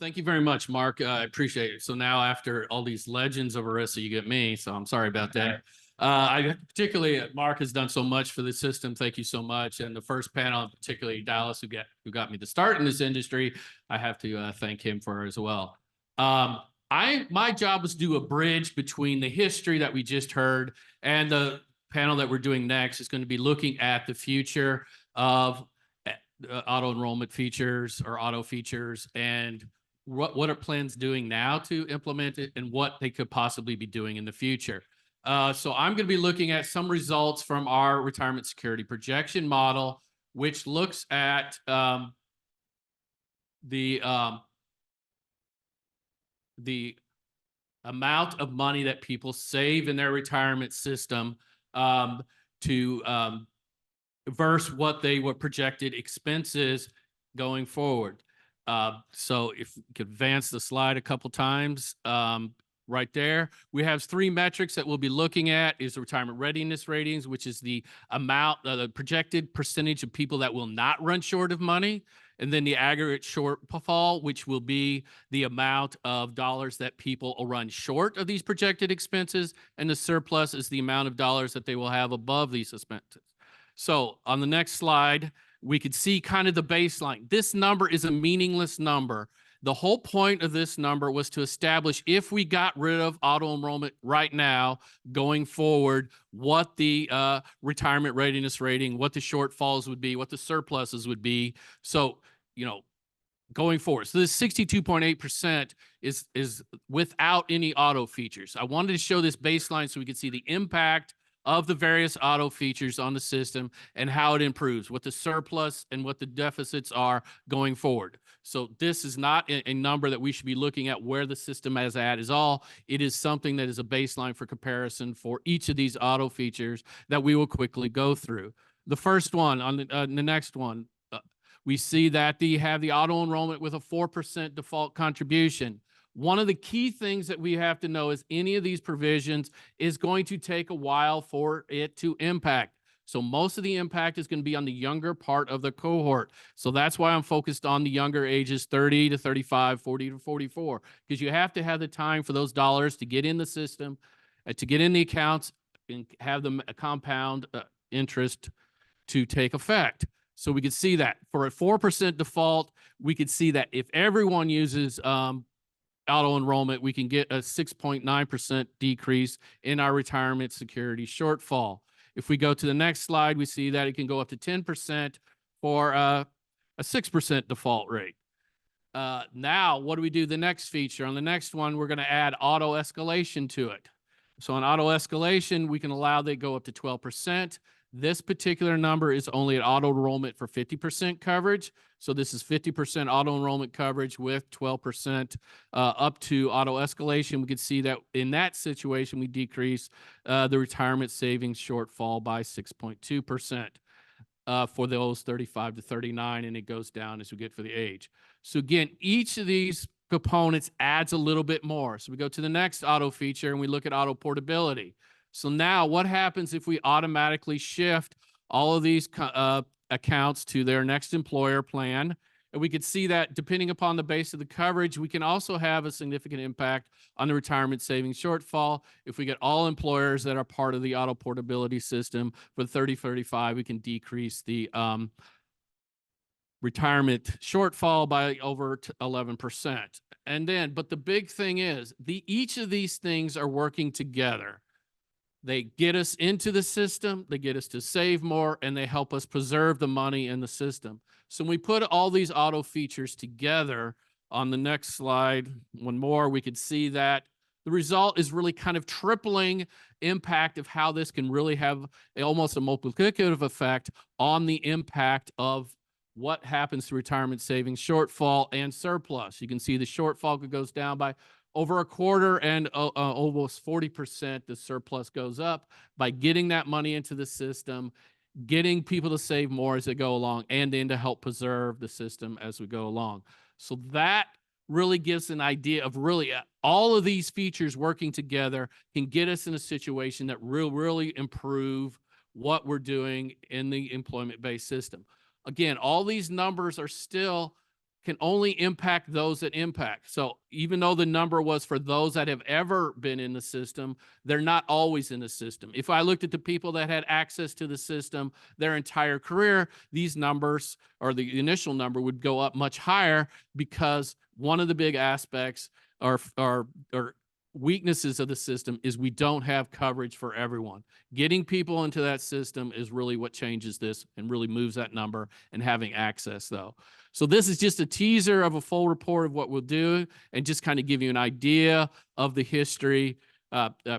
Thank you very much, Mark. I appreciate it. So now after all these legends of ERISA, you get me. So I'm sorry about that. I particularly, Mark has done so much for the system. Thank you so much. And the first panel, particularly Dallas, who got me to start in this industry, I have to thank him for as well. My job was to do a bridge between the history that we just heard and the panel that we're doing next is going to be looking at the future of auto enrollment features or auto features and what are plans doing now to implement it and what they could possibly be doing in the future. So I'm going to be looking at some results from our retirement security projection model, which looks at the amount of money that people save in their retirement system to versus what they were projected expenses going forward. So if you could advance the slide a couple times, right there, we have three metrics that we'll be looking at is the retirement readiness ratings, which is the amount, the projected percentage of people that will not run short of money. And then the aggregate shortfall, which will be the amount of dollars that people will run short of these projected expenses. And the surplus is the amount of dollars that they will have above these expenses. So on the next slide, we could see kind of the baseline. This number is a meaningless number. The whole point of this number was to establish if we got rid of auto enrollment right now, going forward, what the retirement readiness rating, what the shortfalls would be, what the surpluses would be. So, you know, going forward. So this 62.8% is without any auto features. I wanted to show this baseline so we could see the impact of the various auto features on the system and how it improves, what the surplus and what the deficits are going forward. So this is not a number that we should be looking at where the system is at is all. It is something that is a baseline for comparison for each of these auto features that we will quickly go through. The first one on the next one, we see that they have the auto enrollment with a 4% default contribution. One of the key things that we have to know is any of these provisions is going to take a while for it to impact. So most of the impact is going to be on the younger part of the cohort. So that's why I'm focused on the younger ages, 30 to 35, 40 to 44, because you have to have the time for those dollars to get in the system, to get in the accounts and have them a compound interest to take effect. So we could see that for a 4% default, we could see that if everyone uses auto enrollment, we can get a 6.9% decrease in our retirement security shortfall. If we go to the next slide, we see that it can go up to 10% for a 6% default rate. Now, what do we do the next feature? On the next one, we're going to add auto escalation to it. So on auto escalation, we can allow they go up to 12%. This particular number is only at auto enrollment for 50% coverage. So this is 50% auto enrollment coverage with 12% up to auto escalation. We can see that in that situation, we decrease the retirement savings shortfall by 6.2% for those 35 to 39, and it goes down as we get for the age. So again, each of these components adds a little bit more. So we go to the next auto feature and we look at auto portability. So now what happens if we automatically shift all of these accounts to their next employer plan? And we could see that depending upon the base of the coverage, we can also have a significant impact on the retirement savings shortfall. If we get all employers that are part of the auto portability system for 30-35, we can decrease the retirement shortfall by over 11%. And then, but the big thing is each of these things are working together. They get us into the system, they get us to save more, and they help us preserve the money in the system. So when we put all these auto features together, on the next slide, one more, we could see that the result is really kind of tripling impact of how this can really have almost a multiplicative effect on the impact of what happens to retirement savings shortfall and surplus. You can see the shortfall goes down by over a quarter and almost 40%, the surplus goes up by getting that money into the system, getting people to save more as they go along, and then to help preserve the system as we go along. So that really gives an idea of really all of these features working together can get us in a situation that will really improve what we're doing in the employment-based system. Again, all these numbers are still can only impact those that impact. So even though the number was for those that have ever been in the system, they're not always in the system. If I looked at the people that had access to the system their entire career, these numbers, or the initial number, would go up much higher, because one of the big aspects or weaknesses of the system is we don't have coverage for everyone. Getting people into that system is really what changes this and really moves that number, and having access, though. So this is just a teaser of a full report of what we'll do, and just kind of give you an idea of the history,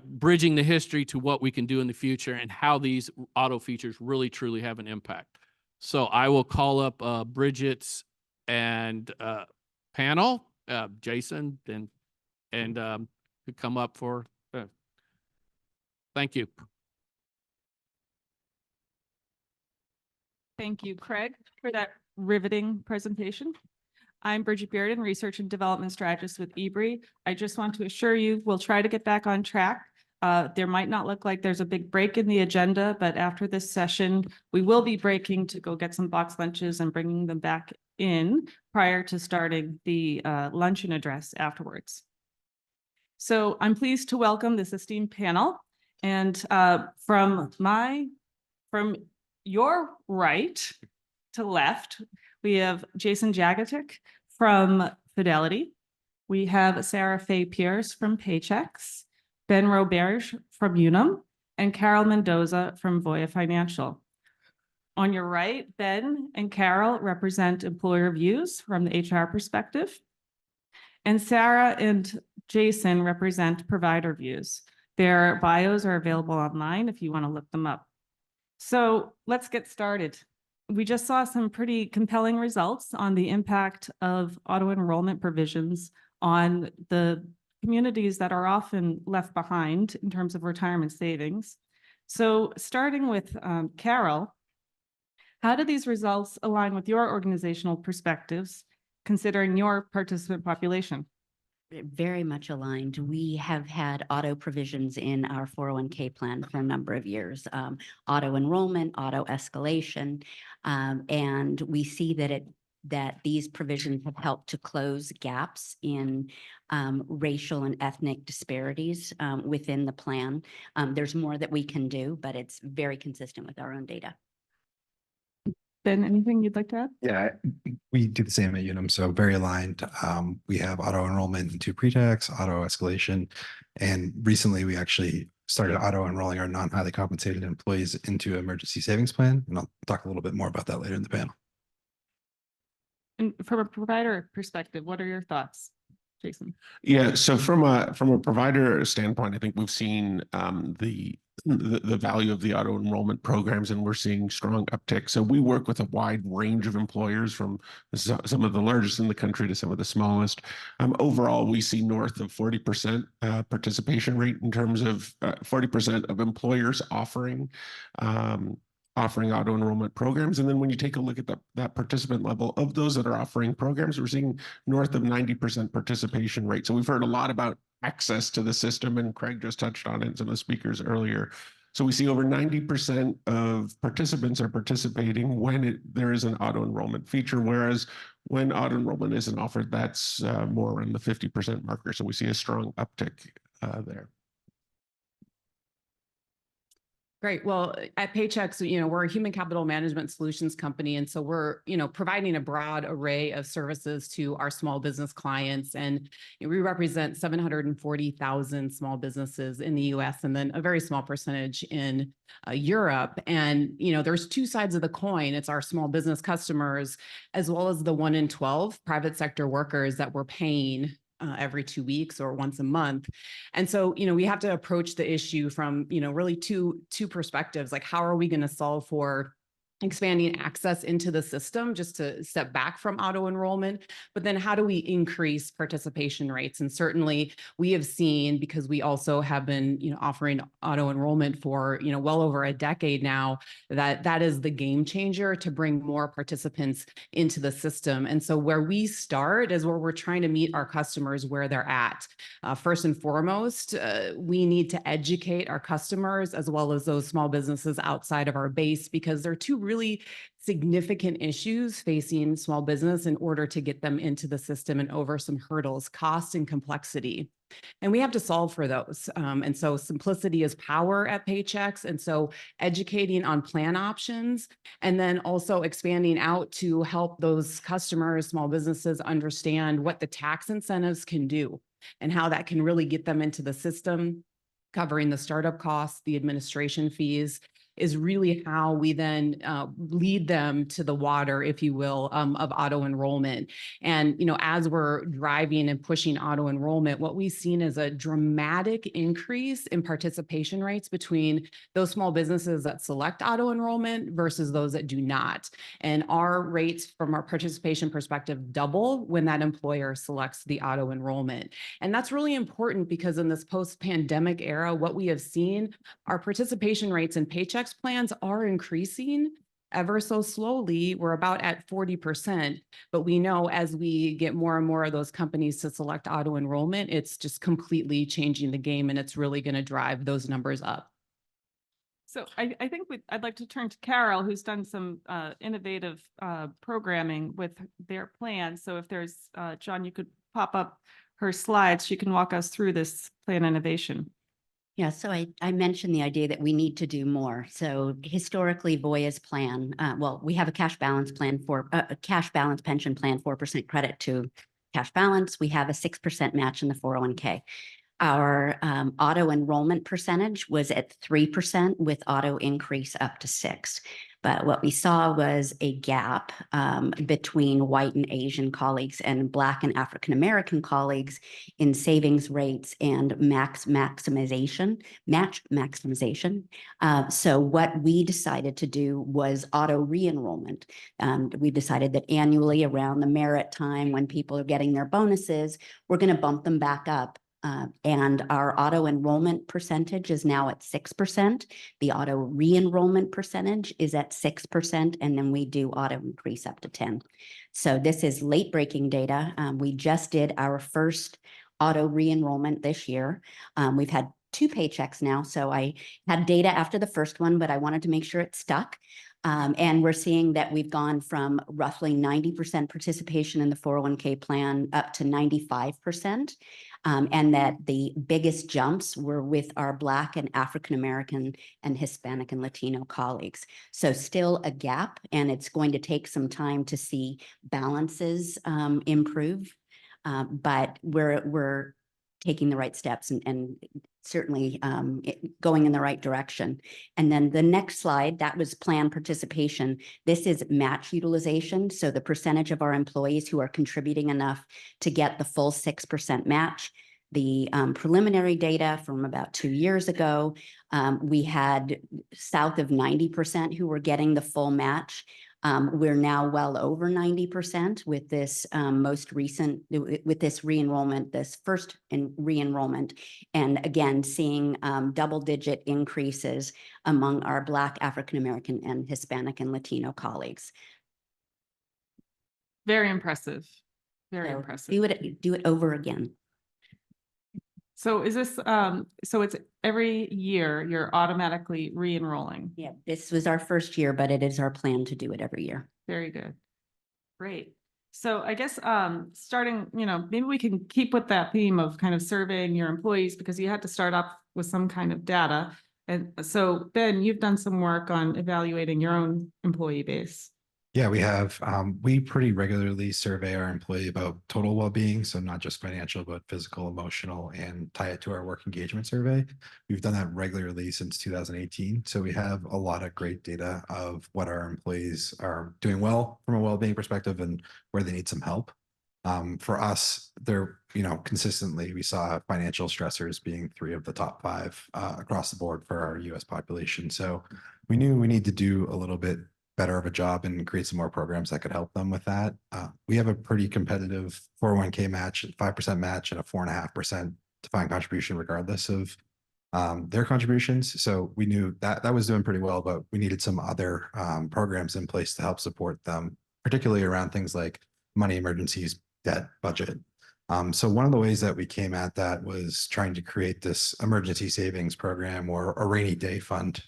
bridging the history to what we can do in the future, and how these auto features really truly have an impact. So I will call up Bridget's and panel, Jason, and could come up for, thank you. Thank you, Craig, for that riveting presentation. I'm Bridget Bearden, Research and Development Strategist with EBRI. I just want to assure you, we'll try to get back on track. There might not look like there's a big break in the agenda, but after this session, we will be breaking to go get some box lunches and bringing them back in prior to starting the luncheon address afterwards. So I'm pleased to welcome this esteemed panel, and from your right to left, we have Jason Jagatic from Fidelity. We have Sarah Faye Pierce from Paychex, Ben Roberge from Unum, and Carol Mendoza from Voya Financial. On your right, Ben and Carol represent employer views from the HR perspective, and Sarah and Jason represent provider views. Their bios are available online if you want to look them up. So let's get started. We just saw some pretty compelling results on the impact of auto-enrollment provisions on the communities that are often left behind in terms of retirement savings. So starting with Carol, how do these results align with your organizational perspectives, considering your participant population? Very much aligned. We have had auto provisions in our 401k plan for a number of years, auto enrollment, auto escalation, and we see that these provisions have helped to close gaps in racial and ethnic disparities within the plan. There's more that we can do, but it's very consistent with our own data. Ben, anything you'd like to add? Yeah, we do the same at Unum, so very aligned. We have auto enrollment into pre-tax, auto escalation, and recently we actually started auto enrolling our non-highly compensated employees into emergency savings plan, and I'll talk a little bit more about that later in the panel. And from a provider perspective, what are your thoughts, Jason? Yeah, so from a provider standpoint, I think we've seen the value of the auto enrollment programs, and we're seeing strong uptick. So we work with a wide range of employers, from some of the largest in the country to some of the smallest. Overall, we see north of 40% participation rate, in terms of 40% of employers offering auto enrollment programs. And then when you take a look at that participant level of those that are offering programs, we're seeing north of 90% participation rate. So we've heard a lot about access to the system, and Craig just touched on it in some of the speakers earlier. So we see over 90% of participants are participating when there is an auto enrollment feature, whereas when auto enrollment isn't offered, that's more around the 50% marker. So we see a strong uptick there. Great. Well, at Paychex, we're a human capital management solutions company. And so we're, providing a broad array of services to our small business clients. And we represent 740,000 small businesses in the US, and then a very small percentage in Europe. And, there's two sides of the coin. It's our small business customers, as well as the 1 in 12 private sector workers that we're paying every 2 weeks or once a month. And so, we have to approach the issue from, really two perspectives. Like, how are we going to solve for expanding access into the system, just to step back from auto enrollment, but then how do we increase participation rates? And certainly we have seen, because we also have been, offering auto enrollment for, well over a decade now, that is the game changer to bring more participants into the system. And so where we start is where we're trying to meet our customers where they're at. First and foremost, we need to educate our customers, as well as those small businesses outside of our base, because there are two really significant issues facing small business in order to get them into the system and over some hurdles, cost and complexity. And we have to solve for those. And so simplicity is power at Paychex. And so educating on plan options, and then also expanding out to help those customers, small businesses understand what the tax incentives can do and how that can really get them into the system, covering the startup costs, the administration fees, is really how we then lead them to the water, if you will, of auto enrollment. And, you know, as we're driving and pushing auto enrollment, what we've seen is a dramatic increase in participation rates between those small businesses that select auto enrollment versus those that do not. And our rates from our participation perspective double when that employer selects the auto enrollment. And that's really important because in this post-pandemic era, what we have seen, our participation rates in Paychex plans are increasing ever so slowly. We're about at 40%, but we know as we get more and more of those companies to select auto enrollment, it's just completely changing the game, and it's really going to drive those numbers up. So I think I'd like to turn to Carol, who's done some innovative programming with their plan. So if there's, John, you could pop up her slides. She can walk us through this plan innovation. Yeah, so I mentioned the idea that we need to do more. So historically, Voya's plan, well, we have a cash balance plan for a cash balance pension plan, 4% credit to cash balance. We have a 6% match in the 401k. Our auto enrollment percentage was at 3% with auto increase up to 6%. But what we saw was a gap between white and Asian colleagues and Black and African American colleagues in savings rates and match maximization. So what we decided to do was auto re-enrollment. We decided that annually around the merit time when people are getting their bonuses, we're going to bump them back up. And our auto enrollment percentage is now at 6%. The auto re-enrollment percentage is at 6%, and then we do auto increase up to 10%. So this is late breaking data. We just did our first auto re-enrollment this year. We've had 2 paychecks now, so I had data after the first one, but I wanted to make sure it stuck. And we're seeing that we've gone from roughly 90% participation in the 401k plan up to 95%. And that the biggest jumps were with our Black and African American and Hispanic and Latino colleagues. So still a gap, and it's going to take some time to see balances improve. But we're taking the right steps and certainly going in the right direction. And then the next slide, that was plan participation. This is match utilization. So the percentage of our employees who are contributing enough to get the full 6% match. The preliminary data from about 2 years ago, we had south of 90% who were getting the full match. We're now well over 90% with this most recent, with this re-enrollment, this first re-enrollment, and again, seeing double-digit increases among our Black, African American, and Hispanic and Latino colleagues. Very impressive. Very So impressive. do it over again. So is this, so it's every year you're automatically re-enrolling? Yeah, this was our first year, but it is our plan to do it every year. Very good. Great. So I guess starting, you know, maybe we can keep with that theme of kind of surveying your employees, because you had to start off with some kind of data. And so Ben, you've done some work on evaluating your own employee base. Yeah, we have. We pretty regularly survey our employee about total well-being, so not just financial, but physical, emotional, and tie it to our work engagement survey. We've done that regularly since 2018. So we have a lot of great data of what our employees are doing well from a well-being perspective and where they need some help. For us, they're, consistently, we saw financial stressors being 3 of the top 5 across the board for our US population. So we knew we need to do a little bit better of a job and create some more programs that could help them with that. We have a pretty competitive 401k match, 5% match, and a 4.5% defined contribution, regardless of their contributions. So we knew that that was doing pretty well, but we needed some other programs in place to help support them, particularly around things like money emergencies, debt, budget. So one of the ways that we came at that was trying to create this emergency savings program or a rainy day fund.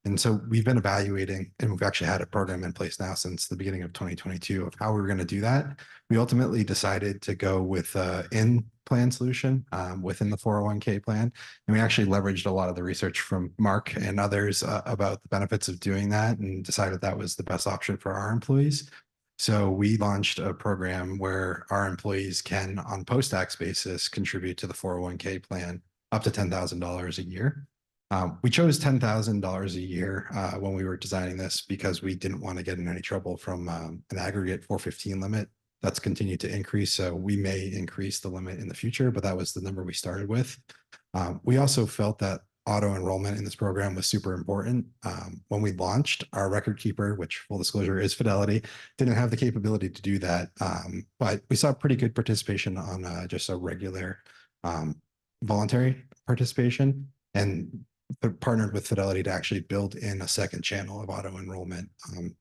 And so we've been evaluating, and we've actually had a program in place now since the beginning of 2022 of how we were going to do that. We ultimately decided to go with in-plan solution within the 401k plan. And we actually leveraged a lot of the research from Mark and others about the benefits of doing that and decided that was the best option for our employees. So we launched a program where our employees can, on post-tax basis, contribute to the 401k plan up to $10,000 a year. We chose $10,000 a year when we were designing this because we didn't want to get in any trouble from an aggregate 415 limit. That's continued to increase. So we may increase the limit in the future, but that was the number we started with. We also felt that auto enrollment in this program was super important. When we launched, our record keeper, which full disclosure is Fidelity, didn't have the capability to do that. But we saw pretty good participation on just a regular voluntary participation, and partnered with Fidelity to actually build in a second channel of auto enrollment,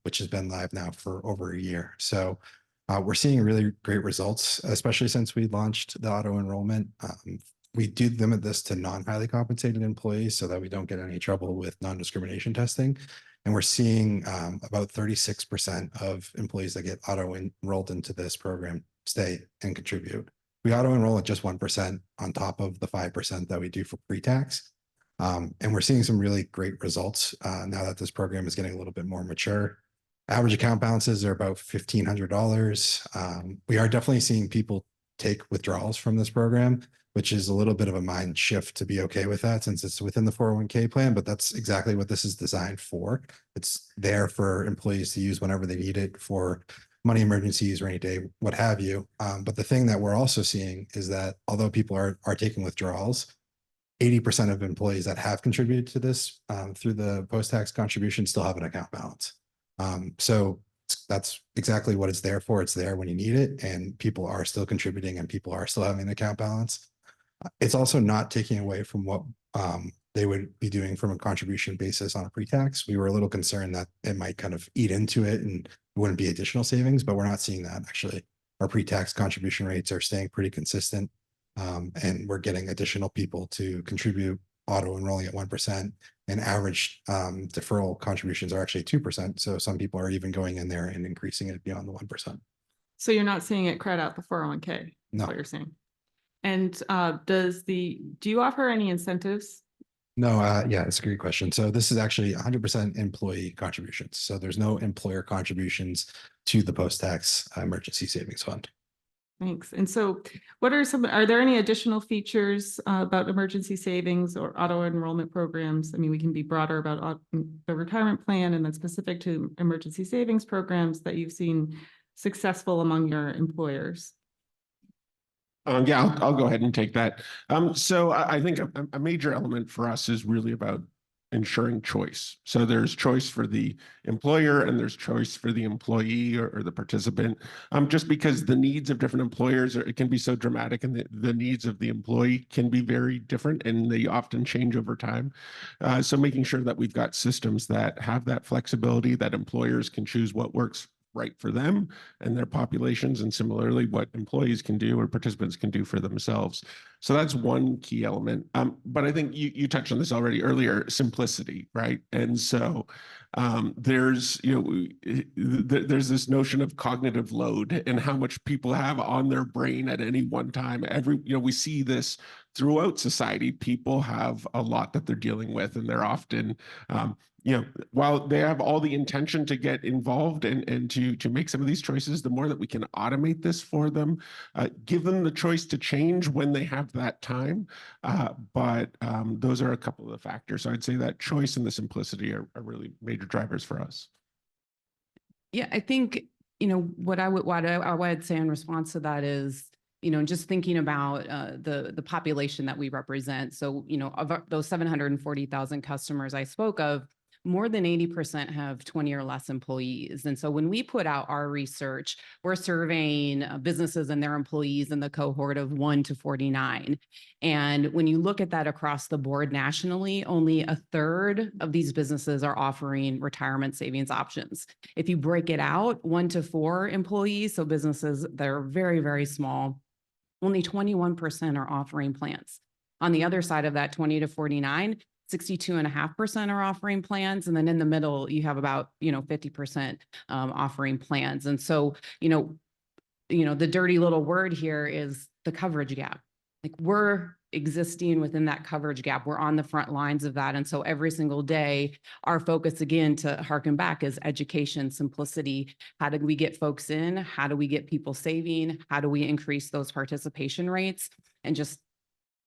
which has been live now for over a year. So we're seeing really great results, especially since we launched the auto enrollment. We do limit this to non-highly compensated employees so that we don't get any trouble with non-discrimination testing. And we're seeing about 36% of employees that get auto-enrolled into this program stay and contribute. We auto-enroll at just 1% on top of the 5% that we do for pre-tax. And we're seeing some really great results now that this program is getting a little bit more mature. Average account balances are about $1,500. We are definitely seeing people take withdrawals from this program, which is a little bit of a mind shift to be okay with that since it's within the 401k plan, but that's exactly what this is designed for. It's there for employees to use whenever they need it for money emergencies, rainy day, what have you. But the thing that we're also seeing is that although people are taking withdrawals, 80% of employees that have contributed to this through the post-tax contribution still have an account balance. So that's exactly what it's there for. It's there when you need it, and people are still contributing and people are still having an account balance. It's also not taking away from what they would be doing from a contribution basis on a pre-tax. We were a little concerned that it might kind of eat into it and wouldn't be additional savings, but we're not seeing that. Actually, our pre-tax contribution rates are staying pretty consistent, and we're getting additional people to contribute auto enrolling at 1%, and average deferral contributions are actually 2%. So some people are even going in there and increasing it beyond the 1%. So you're not seeing it credit out the 401k? No. What you're saying. And do you offer any incentives? No, yeah, it's a great question. So this is actually 100% employee contributions. So there's no employer contributions to the post-tax emergency savings fund. Thanks. And so are there any additional features about emergency savings or auto enrollment programs? I mean, we can be broader about the retirement plan and then specific to emergency savings programs that you've seen successful among your employers. Yeah, I'll go ahead and take that. So I think a major element for us is really about ensuring choice. So there's choice for the employer and there's choice for the employee or the participant, just because the needs of different employers it can be so dramatic, and the needs of the employee can be very different and they often change over time. So making sure that we've got systems that have that flexibility, that employers can choose what works right for them and their populations, and similarly what employees can do or participants can do for themselves. So that's one key element. But I think you touched on this already earlier, simplicity, right? And so there's there's this notion of cognitive load and how much people have on their brain at any one time. We see this throughout society. People have a lot that they're dealing with, and they're often while they have all the intention to get involved and to make some of these choices, the more that we can automate this for them, give them the choice to change when they have that time. But those are a couple of the factors. So I'd say that choice and the simplicity are really major drivers for us. Yeah, I think, what I would say in response to that is, just thinking about the population that we represent. So, of those 740,000 customers I spoke of, more than 80% have 20 or less employees. And so when we put out our research, we're surveying businesses and their employees in the cohort of 1 to 49. And when you look at that across the board nationally, only a third of these businesses are offering retirement savings options. If you break it out, 1 to 4 employees, so businesses that are very, very small, only 21% are offering plans. On the other side of that, 20 to 49, 62.5% are offering plans. And then in the middle, you have about, 50% offering plans. And so, the dirty little word here is the coverage gap. Like, we're existing within that coverage gap. We're on the front lines of that. And so every single day, our focus, again, to harken back, is education, simplicity. How do we get folks in? How do we get people saving? How do we increase those participation rates? And just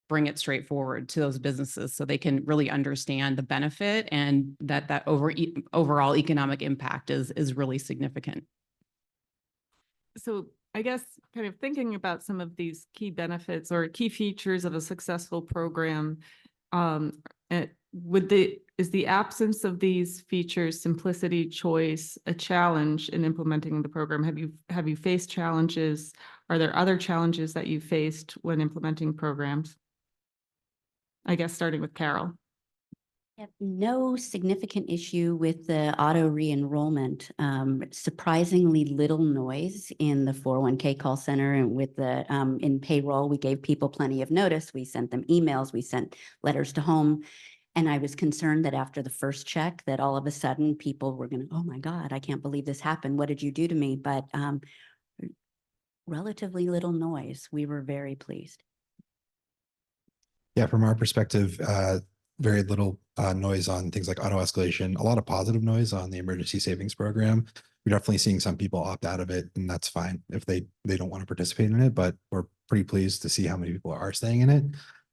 bring it straight forward to those businesses so they can really understand the benefit, and that overall economic impact is really significant. So I guess kind of thinking about some of these key benefits or key features of a successful program, is the absence of these features, simplicity, choice, a challenge in implementing the program? Have you faced challenges? Are there other challenges that you faced when implementing programs? I guess starting with Carol. No significant issue with the auto re-enrollment. Surprisingly little noise in the 401k call center, and with the in payroll, we gave people plenty of notice. We sent them emails, we sent letters to home. And I was concerned that after the first check that all of a sudden people were going to, oh my God, I can't believe this happened. What did you do to me? But relatively little noise. We were very pleased. Yeah, from our perspective, very little noise on things like auto escalation, a lot of positive noise on the emergency savings program. We're definitely seeing some people opt out of it, and that's fine if they don't want to participate in it, but we're pretty pleased to see how many people are staying in it.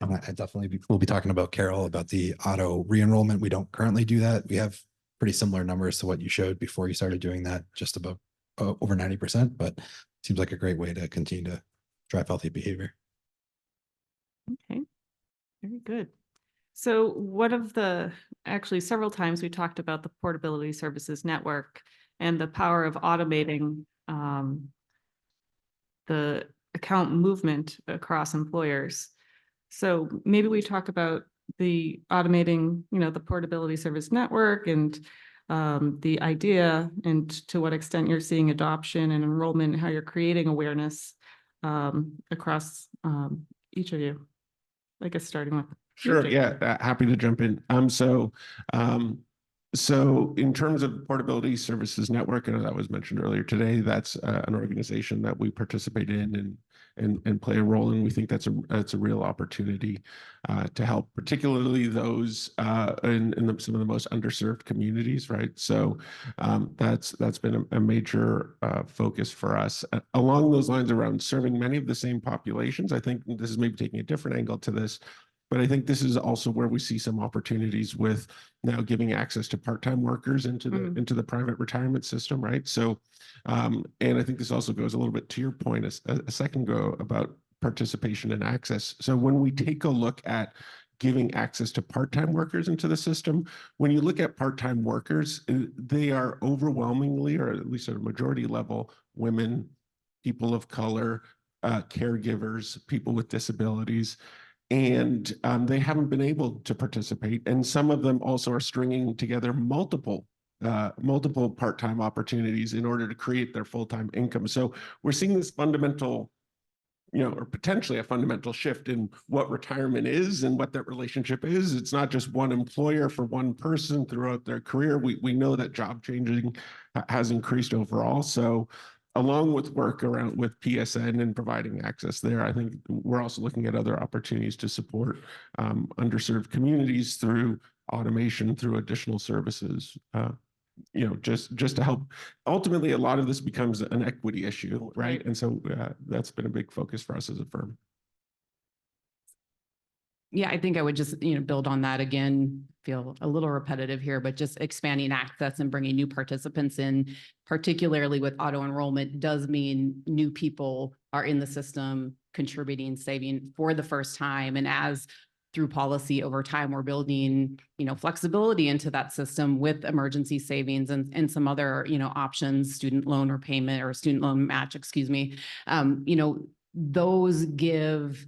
I definitely we'll be talking about Carol about the auto re-enrollment. We don't currently do that. We have pretty similar numbers to what you showed before you started doing that, just about over 90%, but seems like a great way to continue to drive healthy behavior. Okay, very good. So actually several times we talked about the Portability Services Network and the power of automating the account movement across employers. So maybe we talk about the automating, the Portability Service Network and the idea, and to what extent you're seeing adoption and enrollment, and how you're creating awareness across each of you. I guess starting with. Sure. Yeah. Happy to jump in. So in terms of Portability Services Network, I know that was mentioned earlier today, that's an organization that we participate in and play a role in. We think that's a real opportunity to help, particularly those in some of the most underserved communities, right? So that's been a major focus for us. Along those lines, around serving many of the same populations, I think this is maybe taking a different angle to this, but I think this is also where we see some opportunities with now giving access to part-time workers into the private retirement system, right? So, and I think this also goes a little bit to your point a second ago about participation and access. So when we take a look at giving access to part-time workers into the system, when you look at part-time workers, they are overwhelmingly, or at least at a majority level, women, people of color, caregivers, people with disabilities. And they haven't been able to participate. And some of them also are stringing together multiple part-time opportunities in order to create their full-time income. So we're seeing this fundamental, or potentially a fundamental shift in what retirement is and what that relationship is. It's not just one employer for one person throughout their career. We know that job changing has increased overall. So along with work around with PSN and providing access there, I think we're also looking at other opportunities to support underserved communities through automation, through additional services, just to help. Ultimately, a lot of this becomes an equity issue, right? And so that's been a big focus for us as a firm. Yeah, I think I would just, build on that again, feel a little repetitive here, but just expanding access and bringing new participants in, particularly with auto enrollment, does mean new people are in the system contributing, saving for the first time. And as through policy over time, we're building, flexibility into that system with emergency savings and some other, options, student loan repayment or student loan match, excuse me. Those give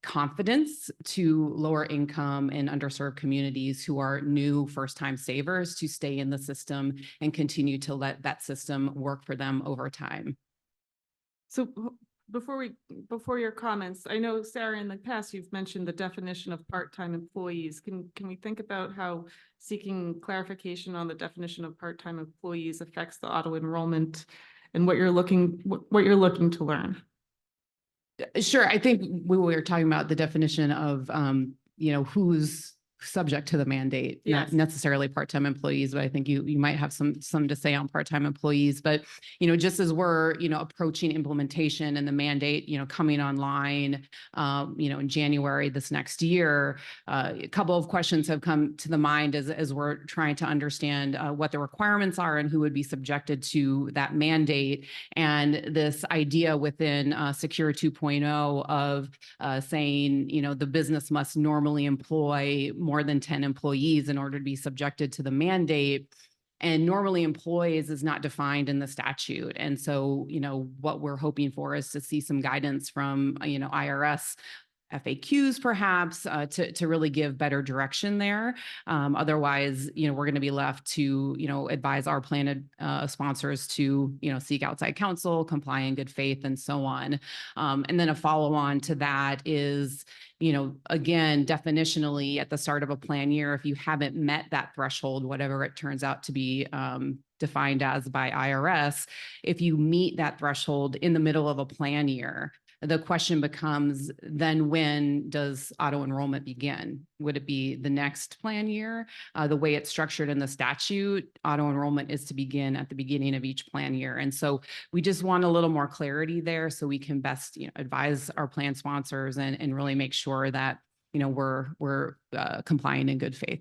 confidence to lower income and underserved communities who are new first-time savers to stay in the system and continue to let that system work for them over time. So before your comments, I know, Sarah, in the past, you've mentioned the definition of part-time employees. Can we think about how seeking clarification on the definition of part-time employees affects the auto enrollment and what you're looking to learn? Sure. I think we were talking about the definition of, who's subject to the mandate, Yes. not necessarily part-time employees, but I think you might have some to say on part-time employees. But, just as we're, approaching implementation and the mandate, coming online, in January this next year, a couple of questions have come to the mind as we're trying to understand what the requirements are and who would be subjected to that mandate. And this idea within Secure 2.0 of saying, the business must normally employ more than 10 employees in order to be subjected to the mandate. And normally employees is not defined in the statute. And so, what we're hoping for is to see some guidance from, IRS FAQs perhaps to really give better direction there. Otherwise, we're going to be left to, advise our plan sponsors to, seek outside counsel, comply in good faith, and so on. And then a follow on to that is, again, definitionally at the start of a plan year, if you haven't met that threshold, whatever it turns out to be defined as by IRS, if you meet that threshold in the middle of a plan year, the question becomes, then when does auto enrollment begin? Would it be the next plan year? The way it's structured in the statute, auto enrollment is to begin at the beginning of each plan year. And so we just want a little more clarity there so we can best advise our plan sponsors and really make sure that we're complying in good faith.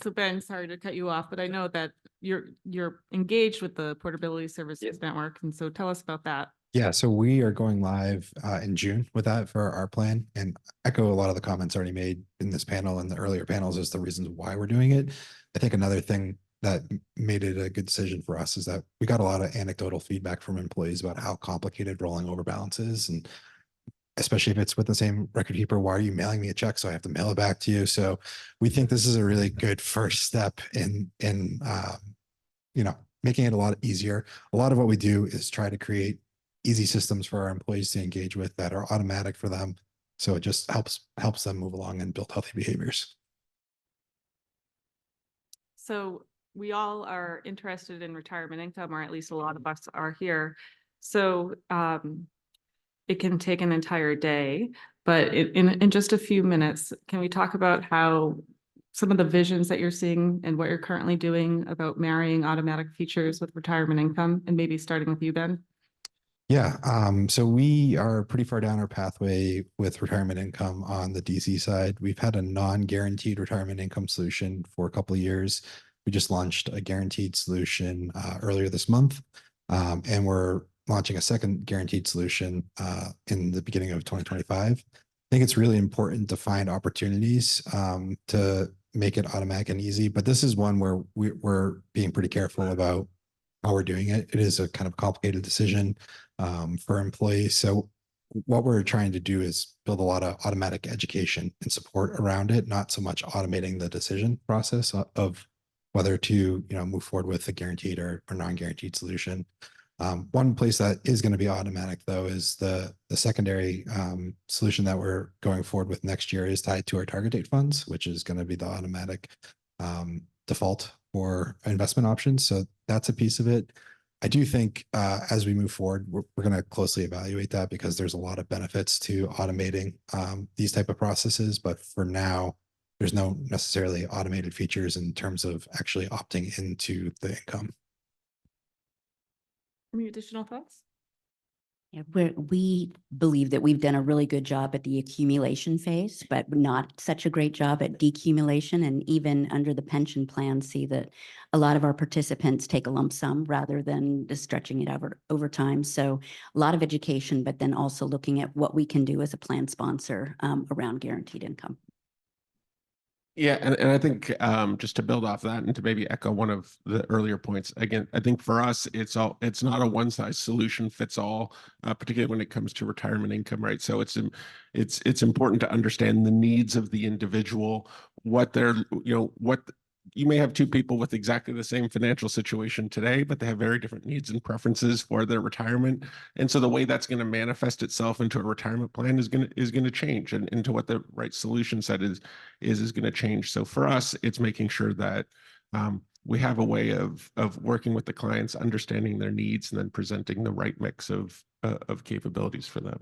So Ben, sorry to cut you off, but I know that you're engaged with the Portability Services Network. And so tell us about that. Yeah, so we are going live in June with that for our plan, and echo a lot of the comments already made in this panel and the earlier panels as the reasons why we're doing it. I think another thing that made it a good decision for us is that we got a lot of anecdotal feedback from employees about how complicated rolling over balance is, and especially if it's with the same record keeper, why are you mailing me a check? So I have to mail it back to you. So we think this is a really good first step in making it a lot easier. A lot of what we do is try to create easy systems for our employees to engage with that are automatic for them. So it just helps them move along and build healthy behaviors. So we all are interested in retirement income, or at least a lot of us are here. So it can take an entire day, but in just a few minutes, can we talk about how some of the visions that you're seeing and what you're currently doing about marrying automatic features with retirement income, and maybe starting with you, Ben? Yeah, so we are pretty far down our pathway with retirement income on the DC side. We've had a non-guaranteed retirement income solution for a couple of years. We just launched a guaranteed solution earlier this month, and we're launching a second guaranteed solution in the beginning of 2025. I think it's really important to find opportunities to make it automatic and easy, but this is one where we're being pretty careful about how we're doing it. It is a kind of complicated decision for employees. So what we're trying to do is build a lot of automatic education and support around it, not so much automating the decision process of whether to move forward with a guaranteed or non-guaranteed solution. One place that is going to be automatic, though, is the secondary solution that we're going forward with next year is tied to our target date funds, which is going to be the automatic default for investment options. So that's a piece of it. I do think as we move forward, we're going to closely evaluate that because there's a lot of benefits to automating these type of processes. But for now, there's no necessarily automated features in terms of actually opting into the income. Any additional thoughts? Yeah, we believe that we've done a really good job at the accumulation phase, but not such a great job at decumulation. And even under the pension plan, see that a lot of our participants take a lump sum rather than just stretching it over time. So a lot of education, but then also looking at what we can do as a plan sponsor around guaranteed income. Yeah, and I think just to build off that and to maybe echo one of the earlier points, again, I think for us, it's not a one size solution fits all, particularly when it comes to retirement income, right? So it's important to understand the needs of the individual, what they're, what you may have two people with exactly the same financial situation today, but they have very different needs and preferences for their retirement. And so the way that's going to manifest itself into a retirement plan is going to change, and into what the right solution set is going to change. So for us, it's making sure that we have a way of working with the clients, understanding their needs, and then presenting the right mix of capabilities for them.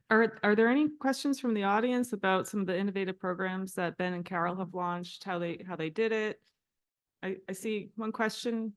Are there any questions from the audience about some of the innovative programs that Ben and Carol have launched, how they did it? I see one question.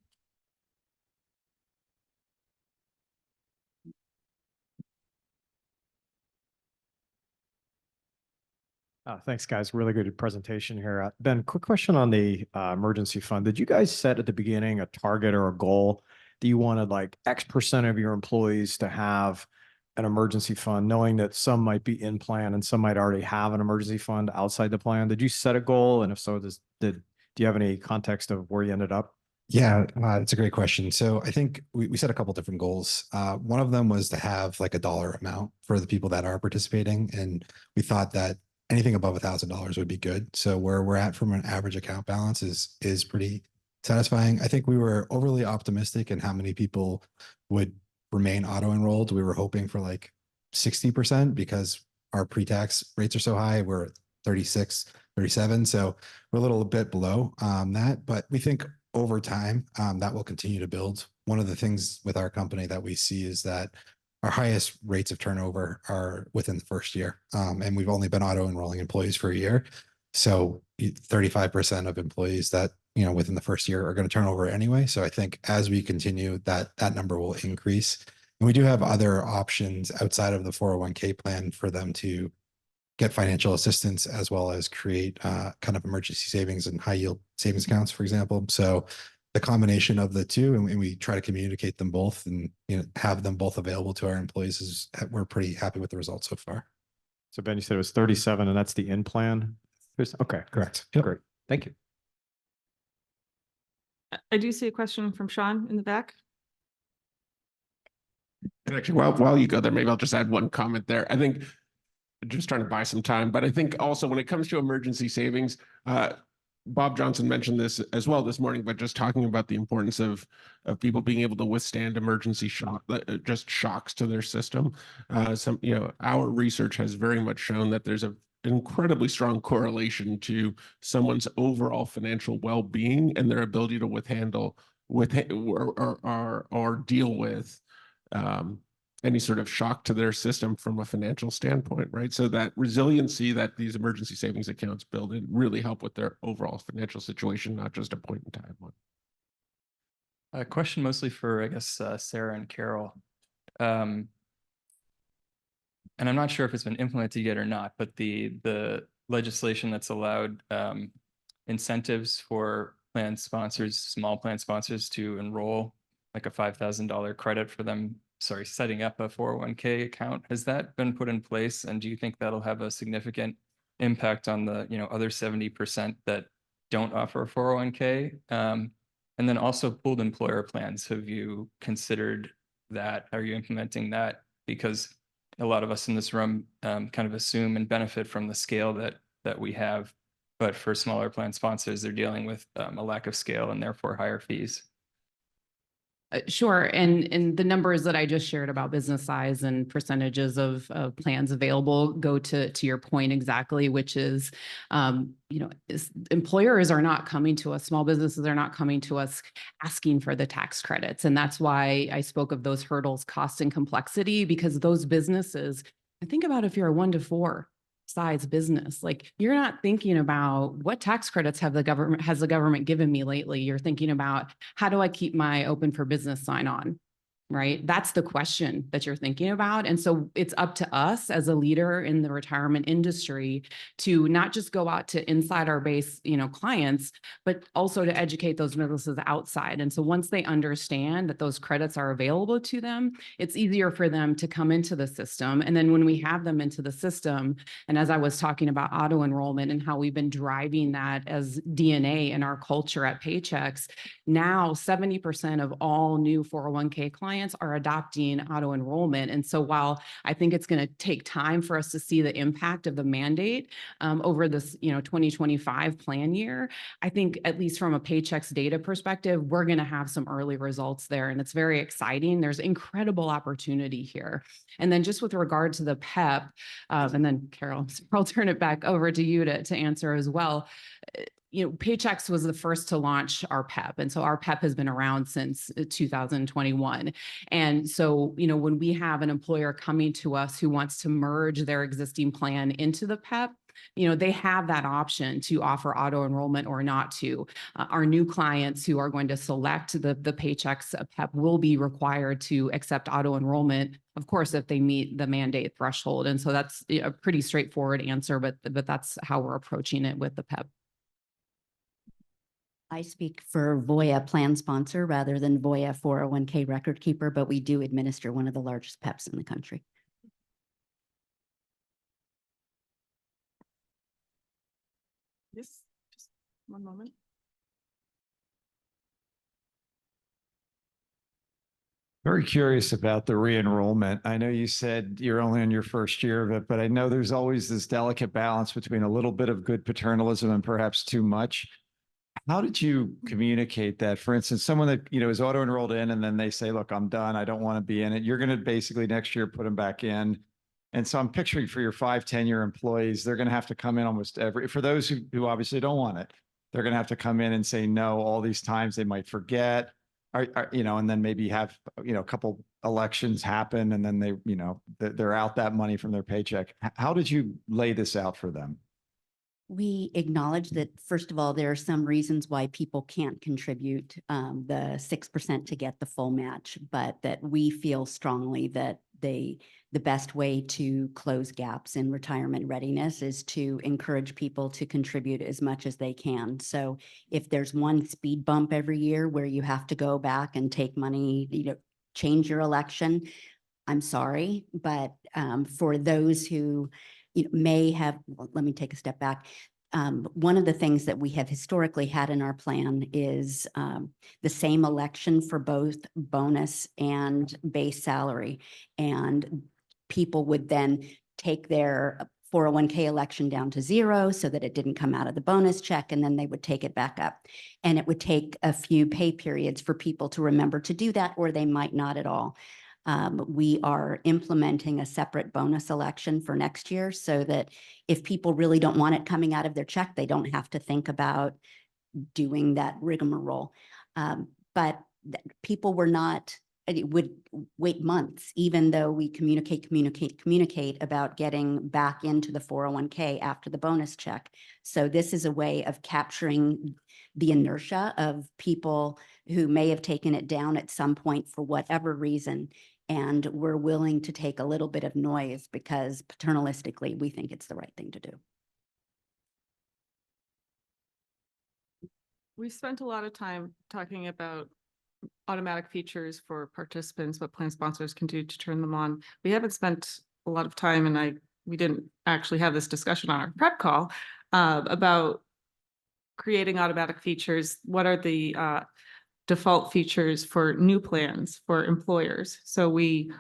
Thanks, guys. Really good presentation here. Ben, quick question on the emergency fund. Did you guys set at the beginning a target or a goal that you wanted like X% of your employees to have an emergency fund, knowing that some might be in plan and some might already have an emergency fund outside the plan? Did you set a goal? And if so, do you have any context of where you ended up? Yeah, it's a great question. So I think we set a couple different goals. One of them was to have like a dollar amount for the people that are participating. And we thought that anything above $1,000 would be good. So where we're at from an average account balance is pretty satisfying. I think we were overly optimistic in how many people would remain auto-enrolled. We were hoping for like 60% because our pre-tax rates are so high. We're at 36, 37. So we're a little bit below that, but we think over time that will continue to build. One of the things with our company that we see is that our highest rates of turnover are within the first year. And we've only been auto-enrolling employees for a year. So 35% of employees that, within the first year are going to turn over anyway. So I think as we continue, that number will increase. And we do have other options outside of the 401k plan for them to get financial assistance, as well as create kind of emergency savings and high yield savings accounts, for example. So the combination of the two, and we try to communicate them both and have them both available to our employees, we're pretty happy with the results so far. So Ben, you said it was 37 and that's the in plan? Okay, Correct. Yep. Great. Thank you. I do see a question from Sean in the back. And actually, while you go there, maybe I'll just add one comment there. I think, just trying to buy some time, but I think also when it comes to emergency savings, Bob Johnson mentioned this as well this morning, but just talking about the importance of people being able to withstand emergency shock, just shocks to their system. Our research has very much shown that there's an incredibly strong correlation to someone's overall financial well-being and their ability to or deal with any sort of shock to their system from a financial standpoint, right? So that resiliency that these emergency savings accounts build in really help with their overall financial situation, not just a point in time one. A question mostly for, I guess, Sarah and Carol. And I'm not sure if it's been implemented yet or not, but the legislation that's allowed incentives for plan sponsors, small plan sponsors, to enroll like a $5,000 credit for them, setting up a 401k account. Has that been put in place? And do you think that'll have a significant impact on the other 70% that don't offer a 401k? And then also pooled employer plans. Have you considered that? Are you implementing that? Because a lot of us in this room kind of assume and benefit from the scale that we have, but for smaller plan sponsors, they're dealing with a lack of scale and therefore higher fees. Sure. And the numbers that I just shared about business size and percentages of plans available go to your point exactly, which is, employers are not coming to us, small businesses are not coming to us asking for the tax credits. And that's why I spoke of those hurdles, cost and complexity, because those businesses, and think about if you're a 1 to 4 size business, like you're not thinking about what tax credits has the government given me lately. You're thinking about, how do I keep my open for business sign on? Right? That's the question that you're thinking about. And so it's up to us as a leader in the retirement industry to not just go out to inside our base, clients, but also to educate those businesses outside. And so once they understand that those credits are available to them, it's easier for them to come into the system. And then when we have them into the system, and as I was talking about auto enrollment and how we've been driving that as DNA in our culture at Paychex, now 70% of all new 401k clients clients are adopting auto enrollment. And so while I think it's going to take time for us to see the impact of the mandate over this, 2025 plan year, I think at least from a Paychex data perspective, we're going to have some early results there. And it's very exciting. There's incredible opportunity here. And then just with regard to the PEP, and then Carol, I'll turn it back over to you to answer as well. Paychex was the first to launch our PEP. And so our PEP has been around since 2021. And so, when we have an employer coming to us who wants to merge their existing plan into the PEP, they have that option to offer auto enrollment or not to. Our new clients who are going to select the Paychex PEP will be required to accept auto enrollment, of course, if they meet the mandate threshold. And so that's a pretty straightforward answer, but that's how we're approaching it with the PEP. I speak for Voya plan sponsor rather than Voya 401k record keeper, but we do administer one of the largest PEPs in the country. Yes, just one moment. Very curious about the re-enrollment. I know you said you're only in your first year of it, but I know there's always this delicate balance between a little bit of good paternalism and perhaps too much. How did you communicate that? For instance, someone that, is auto-enrolled in and then they say, look, I'm done. I don't want to be in it. You're going to basically next year put them back in. And so I'm picturing for your 5-10-year employees, they're going to have to come in almost for those who obviously don't want it, they're going to have to come in and say no all these times. They might forget, and then maybe have, a couple elections happen and then they're out that money from their paycheck. How did you lay this out for them? We acknowledge that, first of all, there are some reasons why people can't contribute the 6% to get the full match, but that we feel strongly that the best way to close gaps in retirement readiness is to encourage people to contribute as much as they can. So if there's one speed bump every year where you have to go back and take money, change your election, I'm sorry, but for those who may have, well, let me take a step back. One of the things that we have historically had in our plan is the same election for both bonus and base salary. And people would then take their 401k election down to 0 so that it didn't come out of the bonus check, and then they would take it back up. And it would take a few pay periods for people to remember to do that, or they might not at all. We are implementing a separate bonus election for next year so that if people really don't want it coming out of their check, they don't have to think about doing that rigmarole. But people would wait months, even though we communicate about getting back into the 401k after the bonus check. So this is a way of capturing the inertia of people who may have taken it down at some point for whatever reason. And we're willing to take a little bit of noise because paternalistically, we think it's the right thing to do. We spent a lot of time talking about automatic features for participants, what plan sponsors can do to turn them on. We haven't spent a lot of time, and we didn't actually have this discussion on our prep call about creating automatic features. What are the default features for new plans for employers? So we,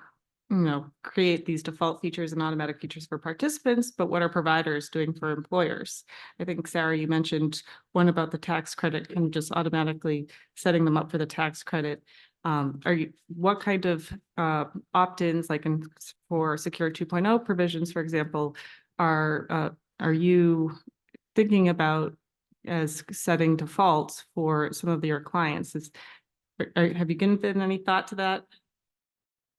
create these default features and automatic features for participants, but what are providers doing for employers? I think, Sarah, you mentioned one about the tax credit and just automatically setting them up for the tax credit. What kind of opt-ins, like for Secure 2.0 provisions, for example, are you thinking about as setting defaults for some of your clients? Have you given any thought to that?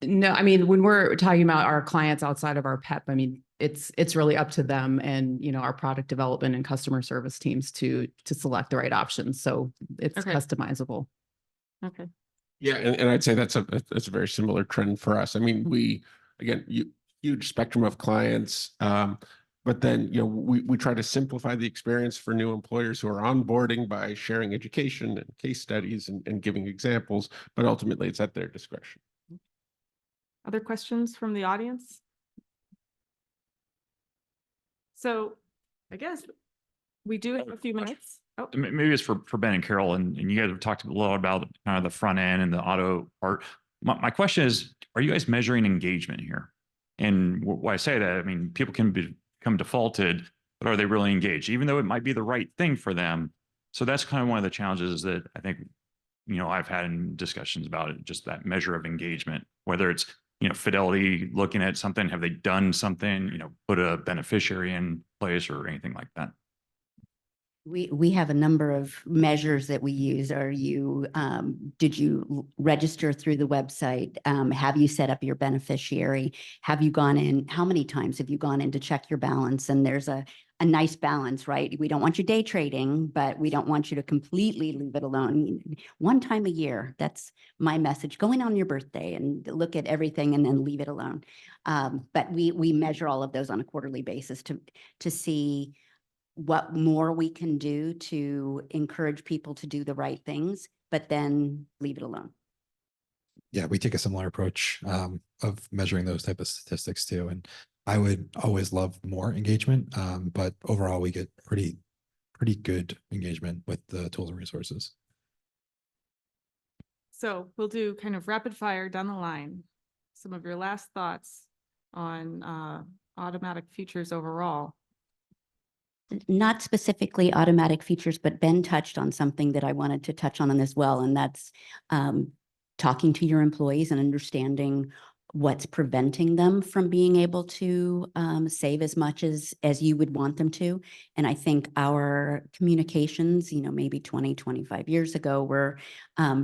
No, I mean, when we're talking about our clients outside of our PEP, I mean, it's really up to them and, our product development and customer service teams to select the right options. So it's customizable. Okay. Yeah, and I'd say that's a very similar trend for us. I mean, huge spectrum of clients, but then we try to simplify the experience for new employers who are onboarding by sharing education and case studies and giving examples. But ultimately, it's at their discretion. Other questions from the audience? So I guess we do have a few minutes. Oh, Maybe it's for Ben and Carol, and you guys have talked a lot about kind of the front end and the auto part. My question is, are you guys measuring engagement here? And why I say that, I mean, people can become defaulted, but are they really engaged? Even though it might be the right thing for them. So that's kind of one of the challenges that I think, I've had in discussions about it, just that measure of engagement, whether it's, Fidelity looking at something, have they done something, put a beneficiary in place or anything like that? We have a number of measures that we use. Did you register through the website? Have you set up your beneficiary? Have you gone in? How many times have you gone in to check your balance? And there's a nice balance, right? We don't want you day trading, but we don't want you to completely leave it alone. One time a year, that's my message. Go in on your birthday and look at everything and then leave it alone. But we measure all of those on a quarterly basis to see what more we can do to encourage people to do the right things, but then leave it alone. Yeah, we take a similar approach of measuring those type of statistics too. And I would always love more engagement, but overall we get pretty good engagement with the tools and resources. So we'll do kind of rapid fire down the line. Some of your last thoughts on automatic features overall. Not specifically automatic features, but Ben touched on something that I wanted to touch on as well, and that's talking to your employees and understanding what's preventing them from being able to save as much as you would want them to. And I think our communications, maybe 20, 25 years ago were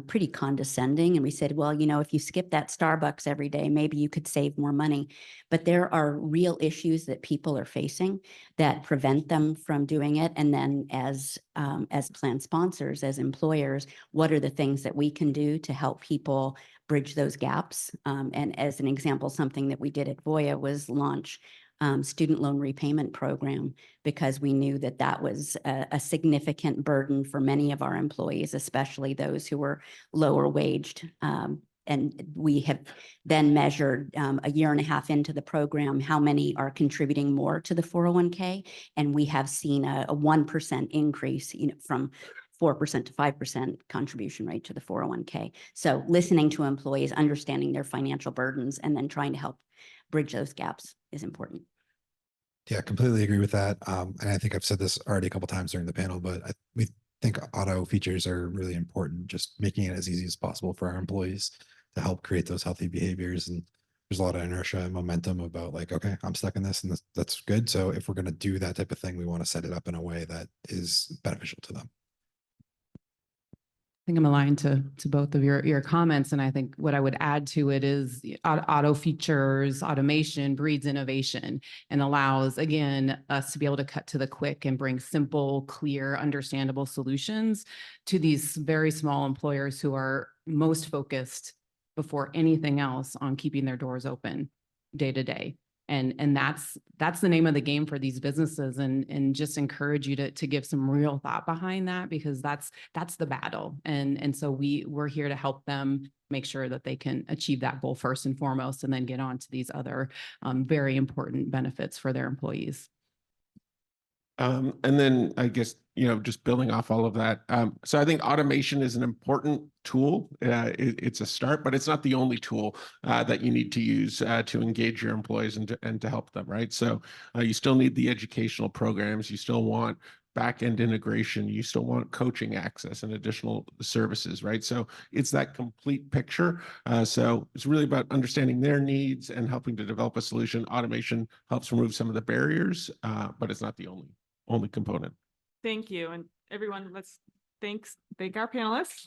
pretty condescending. And we said, well, if you skip that Starbucks every day, maybe you could save more money. But there are real issues that people are facing that prevent them from doing it. And then as plan sponsors, as employers, what are the things that we can do to help people bridge those gaps? And as an example, something that we did at Voya was launch student loan repayment program, because we knew that that was a significant burden for many of our employees, especially those who were lower waged. And we have then measured a year and a half into the program, how many are contributing more to the 401k. And we have seen a 1% increase, from 4% to 5% contribution rate to the 401k. So listening to employees, understanding their financial burdens, and then trying to help bridge those gaps is important. Yeah, completely agree with that. And I think I've said this already a couple times during the panel, but we think auto features are really important, just making it as easy as possible for our employees to help create those healthy behaviors. And there's a lot of inertia and momentum about like, okay, I'm stuck in this and that's good. So if we're going to do that type of thing, we want to set it up in a way that is beneficial to them. I think I'm aligned to both of your comments. And I think what I would add to it is auto features, automation breeds innovation and allows, again, us to be able to cut to the quick and bring simple, clear, understandable solutions to these very small employers who are most focused before anything else on keeping their doors open day to day. And that's the name of the game for these businesses, and just encourage you to give some real thought behind that, because that's the battle. And so we're here to help them make sure that they can achieve that goal first and foremost, and then get on to these other very important benefits for their employees. And then I guess, just building off all of that. So I think automation is an important tool. It's a start, but it's not the only tool that you need to use to engage your employees and to help them, right? So you still need the educational programs. You still want back-end integration. You still want coaching access and additional services, right? So it's that complete picture. So it's really about understanding their needs and helping to develop a solution. Automation helps remove some of the barriers, but it's not the only component. Thank you. And everyone, let's thank our panelists.